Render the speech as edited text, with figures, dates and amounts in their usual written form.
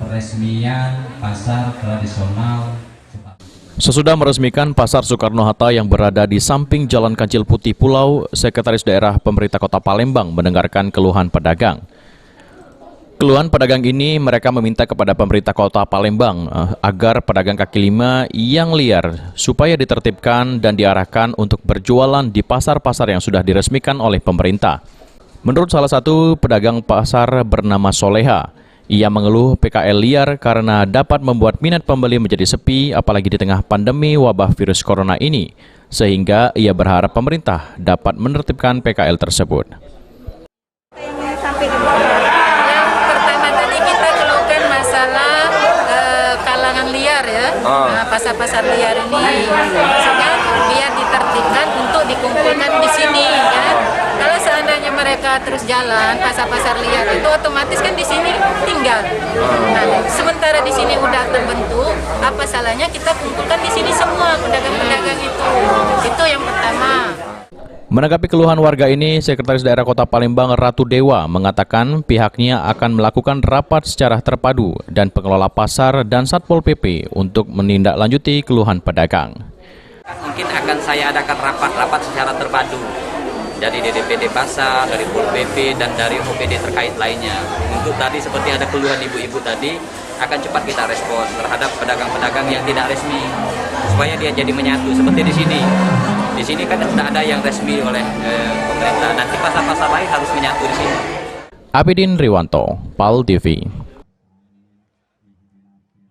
peresmian pasar tradisional. Sesudah meresmikan Pasar Soekarno-Hatta yang berada di samping Jalan Kancil Putih Pulau, Sekretaris Daerah Pemerintah Kota Palembang mendengarkan keluhan pedagang. Keluhan pedagang ini mereka meminta kepada pemerintah Kota Palembang agar pedagang kaki lima yang liar supaya ditertibkan dan diarahkan untuk berjualan di pasar-pasar yang sudah diresmikan oleh pemerintah. Menurut salah satu pedagang pasar bernama Soleha, ia mengeluh PKL liar karena dapat membuat minat pembeli menjadi sepi apalagi di tengah pandemi wabah virus corona ini, sehingga ia berharap pemerintah dapat menertibkan PKL tersebut. Sampai di bawah. Yang pertama tadi kita keluhkan masalah kalangan liar ya, pasar-pasar liar ini, maksudnya biar ditertibkan untuk dikumpulkan di sini ya. Kalau seandainya mereka terus jalan pasar-pasar liar itu otomatis kan di sini tinggal. Nah, sementara di sini udah terbentuk, apa salahnya kita kumpulkan di sini semua pedagang-pedagang itu. Itu yang pertama. Menanggapi keluhan warga ini, Sekretaris Daerah Kota Palembang Ratu Dewa mengatakan pihaknya akan melakukan rapat secara terpadu dan pengelola pasar dan Satpol PP untuk menindaklanjuti keluhan pedagang. Mungkin akan saya adakan rapat secara terpadu dari DPD Pasar, dari Pol PP, dan dari OPD terkait lainnya. Untuk tadi seperti ada keluhan ibu-ibu tadi, akan cepat kita respon terhadap pedagang-pedagang yang tidak resmi, supaya dia jadi menyatu seperti di sini. Di sini kan tidak ada yang resmi oleh pemerintah, nanti pasar-pasar lain harus menyatu di sini. Abidin Riwanto, PAL TV.